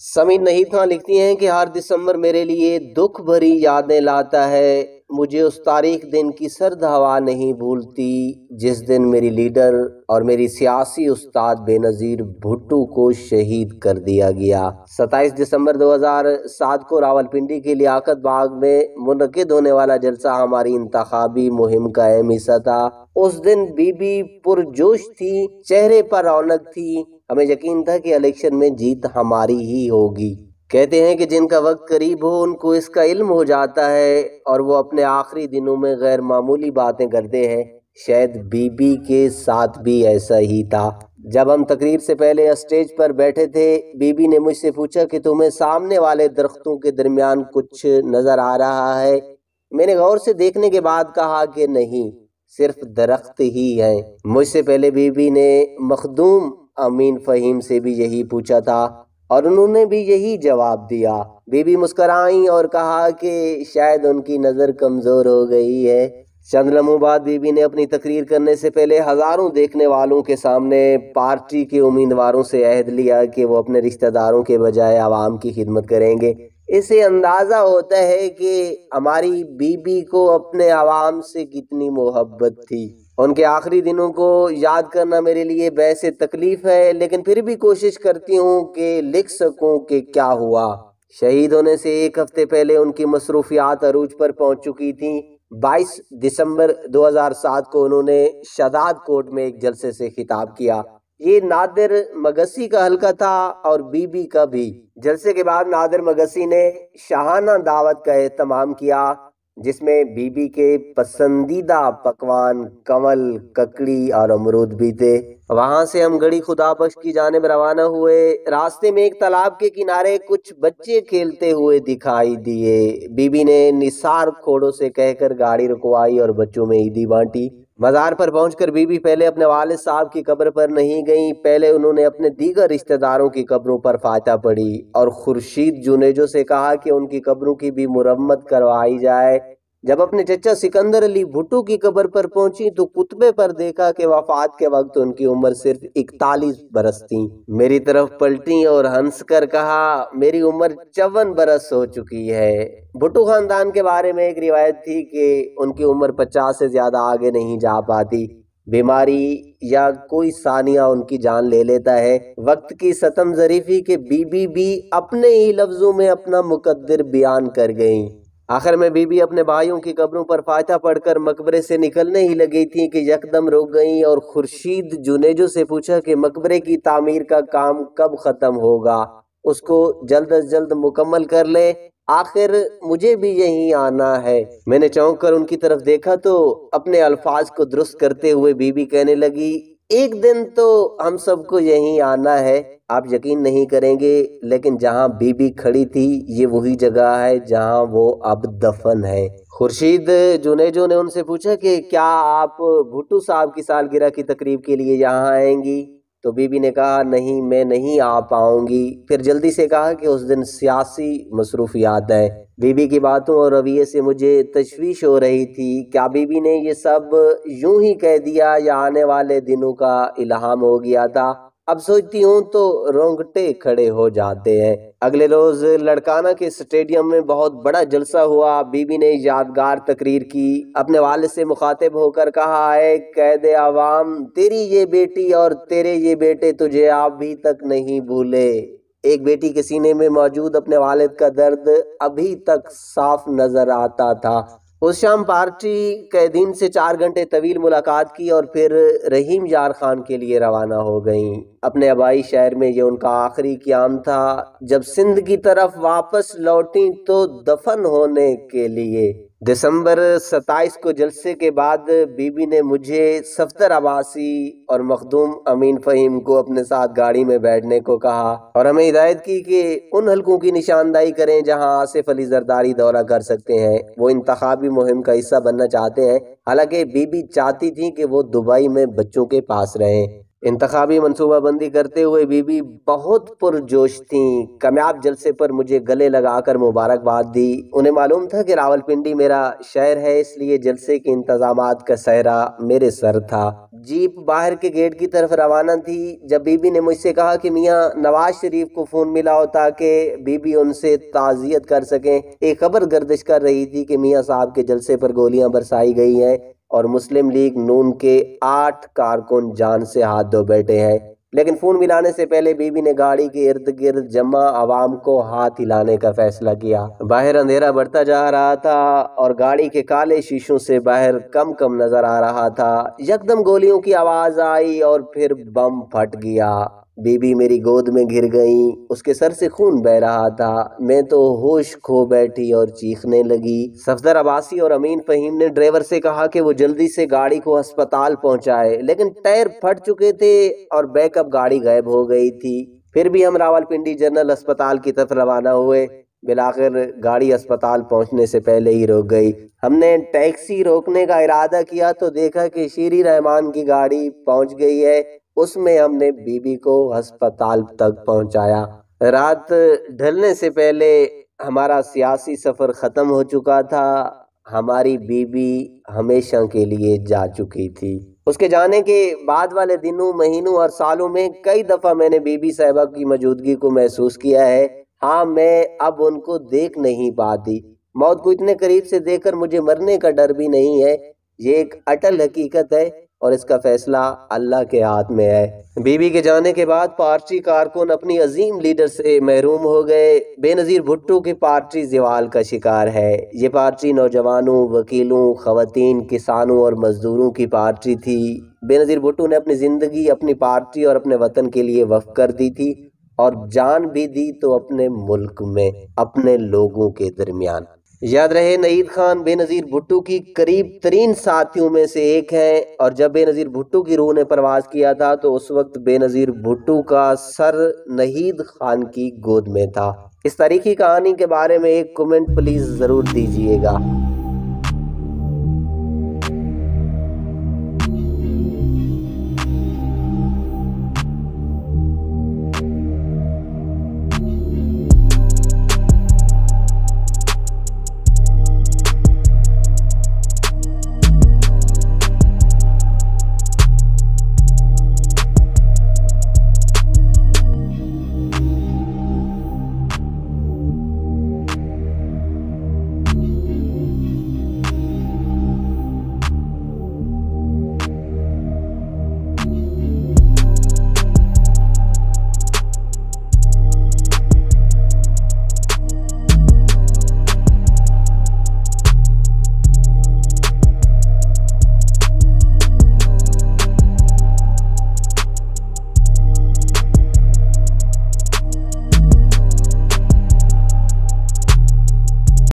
समीन नहीं था लिखती हैं कि हर दिसंबर मेरे लिए दुख भरी यादें लाता है। मुझे उस तारीख दिन की सर्द हवा नहीं भूलती जिस दिन मेरी लीडर और मेरी सियासी उस्ताद बेनज़ीर भुट्टो को शहीद कर दिया गया। 27 दिसंबर 2007 को रावलपिंडी के लियाकत बाग में मुनक़िद होने वाला जलसा हमारी इंतखाबी मुहिम का अहम हिस्सा था। उस दिन बीबी पुरजोश थी, चेहरे पर रौनक थी। हमें यकीन था कि इलेक्शन में जीत हमारी ही होगी। कहते हैं कि जिनका वक्त करीब हो उनको इसका इल्म हो जाता है और वो अपने आखिरी दिनों में गैर मामूली बातें करते हैं। शायद बीबी के साथ भी ऐसा ही था। जब हम तकरीर से पहले स्टेज पर बैठे थे, बीबी ने मुझसे पूछा कि तुम्हें सामने वाले दरख्तों के दरमियान कुछ नजर आ रहा है। मैंने गौर से देखने के बाद कहा कि नहीं, सिर्फ दरख्त ही हैं। मुझसे पहले बीबी ने मखदूम अमीन फ़हीम से भी यही पूछा था और उन्होंने भी यही जवाब दिया। बीबी मुस्कराई और कहा कि शायद उनकी नज़र कमज़ोर हो गई है। चंद लम्हों बाद बीबी ने अपनी तकरीर करने से पहले हज़ारों देखने वालों के सामने पार्टी के उम्मीदवारों से अहद लिया कि वो अपने रिश्तेदारों के बजाय आवाम की खिदमत करेंगे। इससे अंदाज़ा होता है कि हमारी बीबी को अपने आवाम से कितनी मोहब्बत थी। उनके आखिरी दिनों को याद करना मेरे लिए वैसे तकलीफ है, लेकिन फिर भी कोशिश करती हूँ कि लिख सकूँ कि क्या हुआ। शहीद होने से एक हफ्ते पहले उनकी मसरूफियात अरूज पर पहुँच चुकी थी। 22 दिसंबर 2007 को उन्होंने शदाद कोर्ट में एक जलसे से खिताब किया। ये नादिर मगसी का हल्का था और बीबी का भी। जलसे के बाद नादिर मगसी ने शाहाना दावत का एहतमाम किया जिसमें बीबी के पसंदीदा पकवान कमल, ककड़ी और अमरूद भी थे। वहां से हम गड़ी खुदाबख्श की जानिब रवाना हुए। रास्ते में एक तालाब के किनारे कुछ बच्चे खेलते हुए दिखाई दिए। बीबी ने निसार खोड़ों से कहकर गाड़ी रुकवाई और बच्चों में ईदी बांटी। मज़ार पर पहुंचकर बीबी पहले अपने वालिद साहब की कब्र पर नहीं गईं, पहले उन्होंने अपने दीगर रिश्तेदारों की कब्रों पर फातिहा पढ़ी और खुर्शीद जुनेजो से कहा कि उनकी कब्रों की भी मुरम्मत करवाई जाए। जब अपने चचा सिकंदर अली भुट्टो की कब्र पर पहुंची तो कुतबे पर देखा कि वफात के वक्त उनकी उम्र सिर्फ 41 बरस थी। मेरी तरफ पलटी और हंसकर कहा, मेरी उम्र 54 बरस हो चुकी है। भुट्टो खानदान के बारे में एक रिवायत थी कि उनकी उम्र 50 से ज्यादा आगे नहीं जा पाती। बीमारी या कोई सानिया उनकी जान ले लेता है। वक्त की सतम ज़रीफी के बीबी भी अपने ही लफ्जों में अपना मुकद्दर बयान कर गईं। आखिर में बीबी अपने भाइयों की कब्रों पर फातिहा पढ़कर मकबरे से निकलने ही लगी थी कि यकदम रुक गईं और खुर्शीद जुनेजो से पूछा कि मकबरे की तामीर का काम कब खत्म होगा, उसको जल्द अज जल्द मुकम्मल कर ले, आखिर मुझे भी यहीं आना है। मैंने चौंक कर उनकी तरफ देखा तो अपने अल्फाज को दुरुस्त करते हुए बीबी कहने लगी, एक दिन तो हम सबको यहीं आना है। आप यकीन नहीं करेंगे, लेकिन जहां बीबी खड़ी थी ये वही जगह है जहां वो अब दफन है। खुर्शीद जुनेजो ने उनसे पूछा कि क्या आप भुट्टो साहब की सालगिरह की तकरीब के लिए यहाँ आएंगी? तो बीबी ने कहा, नहीं, मैं नहीं आ पाऊंगी। फिर जल्दी से कहा कि उस दिन सियासी मसरूफियात है। बीबी की बातों और रवैये से मुझे तशवीश हो रही थी। क्या बीबी ने ये सब यूं ही कह दिया या आने वाले दिनों का इल्हाम हो गया था? अब सोचती हूँ तो रोंगटे खड़े हो जाते हैं। अगले रोज लड़काना के स्टेडियम में बहुत बड़ा जलसा हुआ। बीबी ने यादगार तकरीर की। अपने वालिद से मुखातिब होकर कहा, है कैद आवाम, तेरी ये बेटी और तेरे ये बेटे तुझे अभी तक नहीं भूले। एक बेटी के सीने में मौजूद अपने वालिद का दर्द अभी तक साफ नजर आता था। उस शाम पार्टी कैदीन से 4 घंटे तवील मुलाकात की और फिर रहीम यार खान के लिए रवाना हो गईं। अपने आबाई शहर में ये उनका आखिरी क़याम था। जब सिंध की तरफ वापस लौटी तो दफन होने के लिए। दिसंबर 27 को जलसे के बाद बीबी ने मुझे, सफदर अब्बासी और मखदूम अमीन फ़हीम को अपने साथ गाड़ी में बैठने को कहा और हमें हिदायत की कि उन हलकों की निशानदाही करें जहां आसिफ अली जरदारी दौरा कर सकते हैं। वो इंतखाबी मुहिम का हिस्सा बनना चाहते हैं। हालांकि बीबी चाहती थी कि वो दुबई में बच्चों के पास रहें। इंतखाबी मनसूबाबंदी करते हुए बीबी बहुत पुरजोश थीं। कामयाब जलसे पर मुझे गले लगाकर मुबारकबाद दी। उन्हें मालूम था कि रावलपिंडी मेरा शहर है, इसलिए जलसे के इंतजामात का सहरा मेरे सर था। जीप बाहर के गेट की तरफ रवाना थी जब बीबी ने मुझसे कहा कि मियाँ नवाज शरीफ को फोन मिला हो ताकि बीबी उनसे ताज़ियत कर सकें। एक खबर गर्दिश कर रही थी कि मियाँ साहब के जलसे पर गोलियां बरसाई गई हैं और मुस्लिम लीग नून के 8 कारकुन जान से हाथ धो बैठे हैं। लेकिन फोन मिलाने से पहले बीबी ने गाड़ी के इर्द गिर्द जमा आवाम को हाथ हिलाने का फैसला किया। बाहर अंधेरा बढ़ता जा रहा था और गाड़ी के काले शीशों से बाहर कम कम नजर आ रहा था। यकदम गोलियों की आवाज आई और फिर बम फट गया। बीबी मेरी गोद में गिर गई, उसके सर से खून बह रहा था। मैं तो होश खो बैठी और चीखने लगी। सफदर अब्बासी और अमीन फहीम ने ड्राइवर से कहा कि वो जल्दी से गाड़ी को अस्पताल पहुंचाए, लेकिन टायर फट चुके थे और बैकअप गाड़ी गायब हो गई थी। फिर भी हम रावलपिंडी जनरल अस्पताल की तरफ रवाना हुए। बिलाखिर गाड़ी अस्पताल पहुंचने से पहले ही रुक गई। हमने टैक्सी रोकने का इरादा किया तो देखा कि शीरी रहमान की गाड़ी पहुंच गई है। उसमें हमने बीबी को अस्पताल तक पहुंचाया। रात ढलने से पहले हमारा सियासी सफर खत्म हो चुका था। हमारी बीबी हमेशा के लिए जा चुकी थी। उसके जाने के बाद वाले दिनों, महीनों और सालों में कई दफा मैंने बीबी साहिबा की मौजूदगी को महसूस किया है। हाँ, मैं अब उनको देख नहीं पाती। मौत को इतने करीब से देखकर मुझे मरने का डर भी नहीं है। ये एक अटल हकीकत है और इसका फैसला अल्लाह के हाथ में है। बीबी के जाने के बाद पार्टी कारकुन अपनी अजीम लीडर से महरूम हो गए। बेनज़ीर भुट्टो की पार्टी ज़वाल का शिकार है। ये पार्टी नौजवानों, वकीलों, खवातीन, किसानों और मजदूरों की पार्टी थी। बेनज़ीर भुट्टो ने अपनी ज़िंदगी अपनी पार्टी और अपने वतन के लिए वक्फ कर दी थी और जान भी दी तो अपने मुल्क में, अपने लोगों के दरमियान। याद रहे, नईद खान बेनज़ीर भुट्टो की करीब तरीन साथियों में से एक है और जब बेनज़ीर भुट्टो की रूह ने परवाज़ किया था तो उस वक्त बेनज़ीर भुट्टो का सर नहीद खान की गोद में था। इस तारीखी कहानी के बारे में एक कमेंट प्लीज़ ज़रूर दीजिएगा।